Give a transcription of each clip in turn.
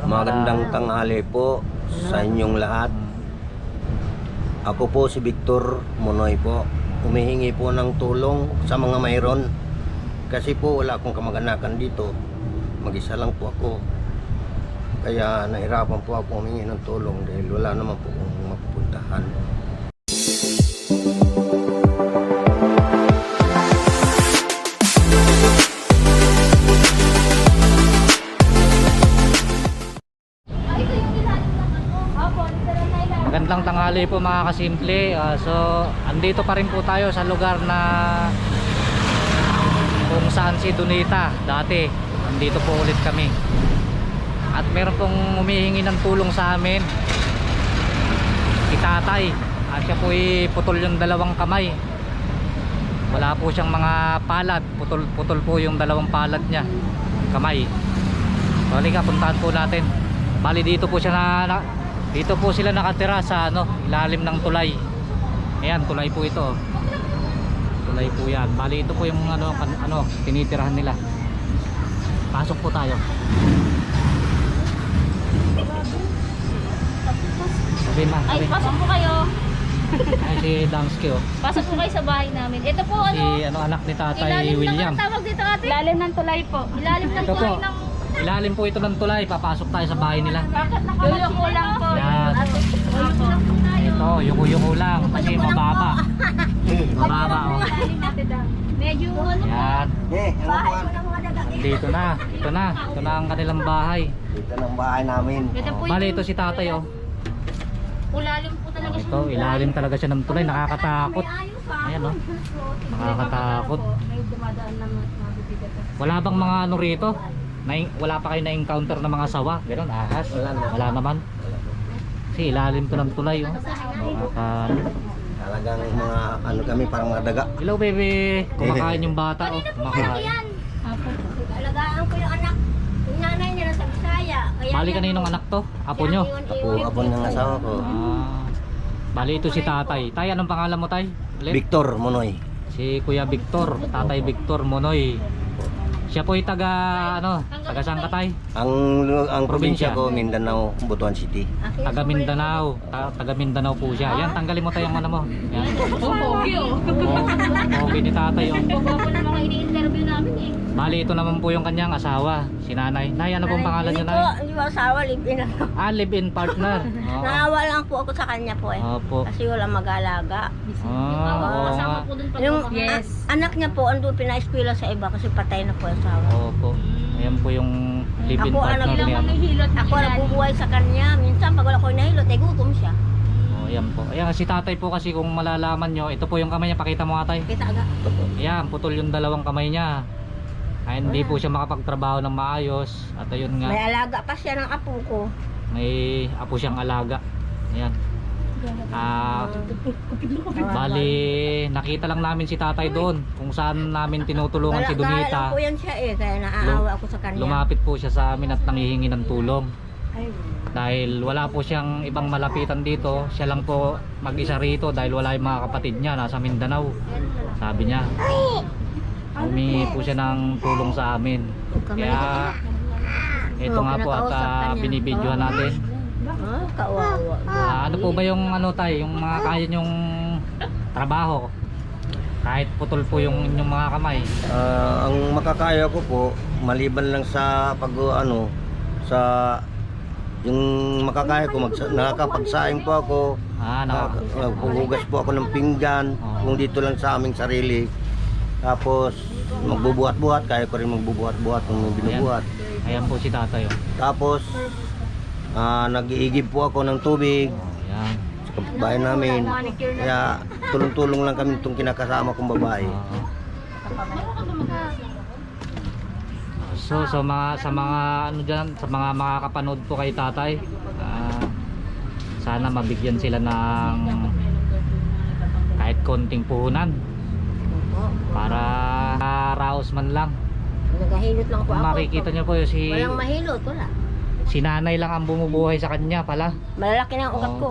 Magandang tanghali po sa inyong lahat. Ako po si Victor Monoy po. Humihingi po ng tulong sa mga mayroon. Kasi po wala akong kamag-anakan dito. Mag-isa lang po ako. Kaya nahirapan po ako humingi ng tulong dahil wala naman po akong mapupuntahan. Magandang tanghali po mga kasimple. So andito pa rin po tayo sa lugar na kung saan si Donita dati. Andito po ulit kami. At meron pong humihingi ng tulong sa amin, si tatay. At siya po putol yung dalawang kamay. Wala po siyang mga palad. Putol po yung dalawang palad niya, kamay. So halika, puntahan po natin. Bali dito po siya dito po sila nakatira sa ilalim ng tulay. Ayan, tulay po ito. Tulay po yan. Bali ito po yung tinitirahan nila. Pasok po tayo. Sabi ma, Ay, pasok po kayo. Ay, si Damski Pasok po kayo sa bahay namin. Ito po Si anak ni Tatay ilalim William. ng tawag dito ate? Ilalim ng tulay po. Ilalim ng Ito po. tulay ng... Ilalim po ito ng tulay. Papasok tayo sa bahay nila. Bakit nakapag-yuko lang po? Yan. Ate, yuko lang po tayo. Ito, yuko-yuko lang. Kasi mababa. Mababa Medyo Yan. bahay mo ng mga daga. Dito na. Ito na. Ito na ang kanilang bahay. Dito ng bahay namin. Ito po Bali ito si Tatay ulalim po talaga siya. Ito, ilalim talaga siya ng tulay. Nakakatakot. Ayan nakakatakot. May dumadaan na mabibigat. Wala bang mga rito? Wala pa kayo na-encounter na mga sawa? Ganon, ahas? Wala naman. Kasi ilalim to ng tulay. Talagang mga kami parang mga daga. Hello baby. Kumakain yung bata. Kumakain. Alagaan ko yung anak. Yung nanay niya nasa Bisaya. Bali kaninong anak to? Apo nyo? Apo ng asawa ko. Bali ito si Tatay. Tay, anong pangalan mo Tay? Ulit? Victor Monoy. Si Kuya Victor. Tatay Victor Monoy. Siya po taga taga saan ka Tay? Ang probinsya Probinsya. ko Mindanao, Butuan City. Taga Mindanao. Taga Mindanao po siya. Yan, tanggalin mo Tay ang mo. Yan. Pogi Okay ni Tatay Pogi na mga ini-interview namin eh. Bali ito naman po yung kanyang asawa, si Nanay. Nay, ano pong pangalan niyo Nay? Hindi po asawa, live-in lang. Live-in partner. Oo. Naawa lang po ako sa kanya po eh. Opo. Kasi wala mag-alaga. Oo Kasama nga. po dun pag Yung yes. anak niya po, andun pina-eskwela sa iba kasi patay na po yung asawa. Opo. Ayan po yung live-in Ako, partner anak niya. Hilot Ako nabubuhay sa kanya. Minsan pag wala ko nahilot, ay gutom siya. Oh, ayan po. Ayan si Tatay po kasi kung malalaman nyo, ito po yung kamay niya. Pakita mo nga Tay. Kita aga. Ayan, putol yung dalawang kamay niya. Ay, hindi po siya makapagtrabaho ng maayos. At ayun nga, May alaga pa siya ng apo ko. may apo siyang alaga. Ayan. Bali, nakita lang namin si Tatay doon kung saan namin tinutulungan si Gala lang Donita. po yan siya eh. Kaya naaawa ako sa kanya. Lumapit po siya sa amin at nanghihingi ng tulong. Ay, Dahil wala po siyang ibang malapitan dito. Siya lang po mag-isa rito dahil wala yung mga kapatid niya. Nasa Mindanao. Sabi niya. Humingi po siya ng tulong sa amin. Kaya ito nga po at binibidyohan natin. kawawa. Ano po ba yung Tay, yung mga kaya nyong trabaho? Kahit putol po yung inyong mga kamay. Ang makakaya ko po maliban lang sa sa yung makakaya ko nakakapagsaing po ako. Naghuhugas po ako ng pinggan kung dito lang sa aming sarili. Tapos magbubuhat-buhat, kaya ko rin magbubuhat-buhat kung may binubuhat. Ayan po si Tatay. Tapos nag-iigib po ako ng tubig Ayan. sa kapitbahay namin. Kaya tulong-tulong lang kami itong kinakasama kong babae. So sa mga diyan, sa mga makakapanood po kay Tatay, sana mabigyan sila ng kahit konting puhunan para raos man lang. Nagahilot lang po Kung ako. makikita niyo po Walang mahilot, wala. si Nanay lang ang bumubuhay sa kanya pala. Malalaki na ang ugat ko.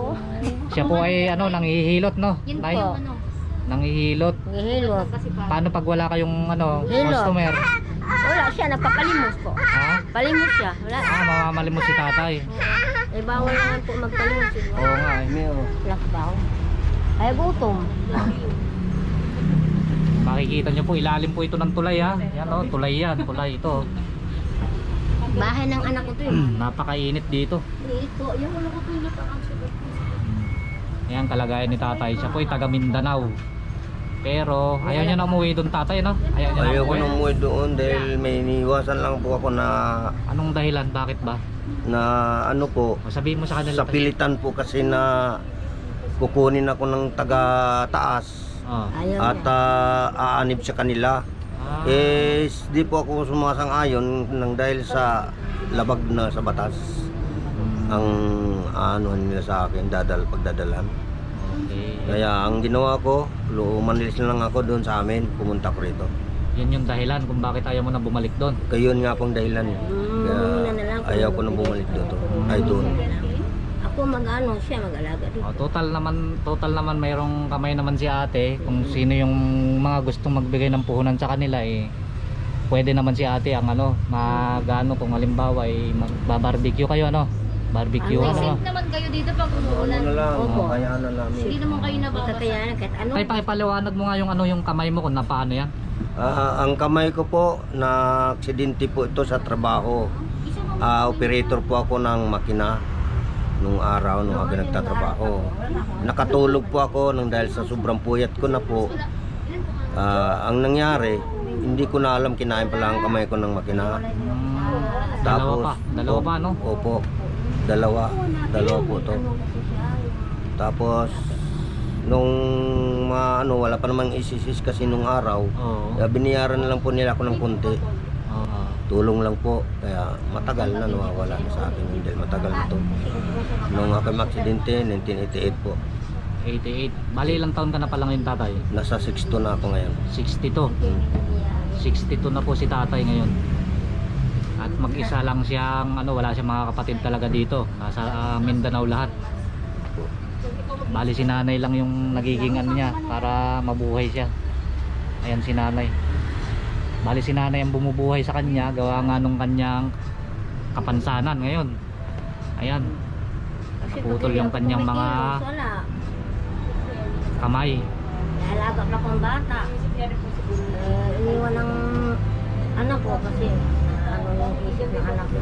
Siya po ay nanghihilot Yun po Nay? yung Nanghihilot. Nagahilot. kasi Paano pag wala kayong Hilot. customer? Wala siya, nagpapalimos po. Ha? Palimos siya. Wala. Mamamalimos si tatay. Eh, bawal naman po magpalimos. Oo nga eh. Wala baw. Ay, gutom. Makikita nyo po, ilalim po ito ng tulay ha. Yan o, tulay yan, tulay ito. Bahay ng anak ko to eh. Napakainit dito. Ito, yung ano ko to yung Ayan kalagayan ni tatay. Siya po ay taga Mindanao. Pero ayaw niya na umuwi doon tatay, no? Ayaw niya na Ayaw ko umuwi. nang umuwi doon dahil may iniwasan lang po ako na Anong dahilan? Bakit ba? ano po, O, sabihin mo sa kanila. sa pilitan po kasi na kukunin ako ng taga-taas Oh. Ayaw at niya. aanib sa kanila. Ah, Di po ako sumasang-ayon nang dahil sa labag na sa batas ang ano nila sa akin, pagdadalan. okay. Kaya ang ginawa ko, lumanis lang ako doon sa amin, pumunta ko rito. Yun yung dahilan kung bakit ayaw mo na bumalik doon. Kayon nga pong dahilan. Kaya muna na lang. ayaw ko na bumalik doon. Ay doon. Ako mag-ano siya, mag-alaga dito. Oh, total naman mayroong kamay naman si ate kung sino yung mga gustong magbigay ng puhunan sa kanila eh. Pwede naman si ate ang ano, magano kung halimbawa ay magbabarbecue kayo ano. Barbecue Ano, ano. naman kayo dito pag Ano umuulan. na lang, Opo. kaya na namin. Hindi naman kayo nababasa. Tatayanan kahit ano. Ay pakipaliwanag mo nga yung ano yung kamay mo kung napaano yan. Ang kamay ko po, na aksidente po ito sa trabaho. Operator po ako ng makina nung araw nung ako nagtatrabaho. Nakatulog po ako nang dahil sa sobrang puyat ko na po. Ang nangyari, hindi ko na alam, kinain pala ang kamay ko ng makina. Dalawa pa no? Opo, dalawa po to. Tapos nung wala pa namang isisis kasi nung araw, Oo. biniyaran na lang po nila ako ng konti. Oo. Tulong lang po, kaya matagal na nawawala na sa akin dahil matagal na to. Nung ako aksidente, 1988 po. 88. Bali ilang taon ka na pa lang yung tatay? Nasa 62 na ako ngayon. 62. 62 na po si tatay ngayon. At mag-isa lang siyang ano, wala siyang mga kapatid talaga dito. Nasa Mindanao lahat. Bali si nanay lang yung nagiging ano niya para mabuhay siya. Ayan si nanay. Bali si nanay ang bumubuhay sa kanya gawa nga nung kanyang kapansanan ngayon. Ayan. Naputol yung kanyang mga kamay. Alaga pa akong bata. Iniwan ng anak ko kasi ano yung isip ng anak ko.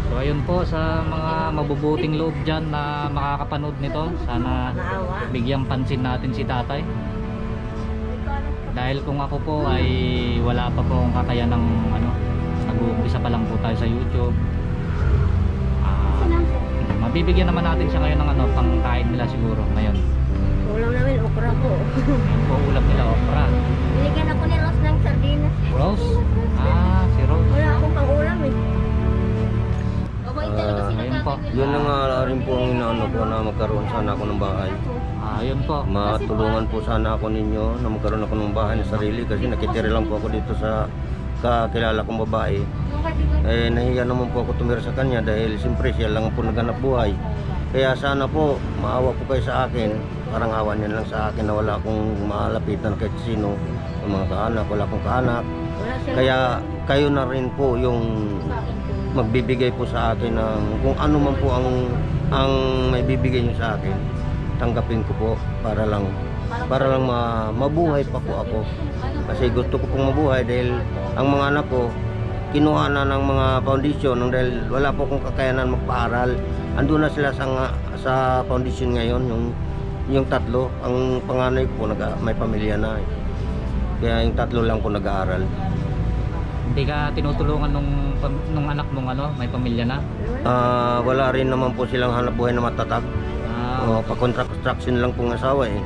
So ayun po sa mga mabubuting loob dyan na makakapanood nito, sana Naawa. bigyang pansin natin si tatay. Dahil kung ako po ay wala pa pong kakayan ng ano, nag-uumpisa pa lang po tayo sa YouTube. Mabibigyan naman natin siya ngayon ng ano, pangkain nila siguro ngayon. Ulam namin, okra po. Ngayon po ulam nila okra. Binigyan ako ni Rose ng sardinas. Rose? Si Rose. Wala akong pang-ulam eh. Mabait talaga sila Ayun po. tatay. Yun na nga rin po ang inaano ko na magkaroon sana ako ng bahay. Ayun po. Matulungan po sana ako ninyo na magkaroon ako ng bahay na sarili kasi nakitira lang po ako dito sa kakilala kong babae. Nahiya naman po ako tumira sa kanya dahil siyempre siya lang po naghanap buhay. Kaya sana po maawa po kayo sa akin, parang awa niyan lang sa akin na wala akong malapitan kahit sino, ng mga kaanak, wala akong kaanak. Wala siya. Kaya kayo na rin po yung magbibigay po sa akin ng kung ano man po ang may bibigay niyo sa akin, tanggapin ko po para lang mabuhay pa po ako. Kasi gusto ko pong mabuhay dahil ang mga anak ko kinuha na ng mga foundation nang dahil wala po akong kakayanan magpaaral. Andun na sila sa foundation ngayon, yung tatlo. Ang panganay ko po may pamilya na. Kaya yung tatlo lang po nag-aaral. Hindi ka tinutulungan nung anak mong ano, may pamilya na? Wala rin naman po silang hanap buhay na matatag. Pa-construction lang pong asawa eh.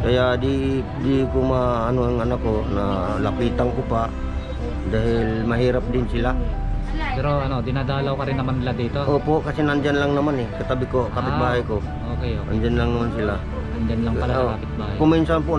Kaya di ko maano ang anak ko na lapitan ko pa dahil mahirap din sila. Pero ano, dinadalaw ka rin naman nila dito? Opo, kasi nandyan lang naman eh, katabi ko, kapitbahay ko. Okay. Nandyan lang naman sila. Andyan lang pala Oo. sa kapitbahay. Kuminsan po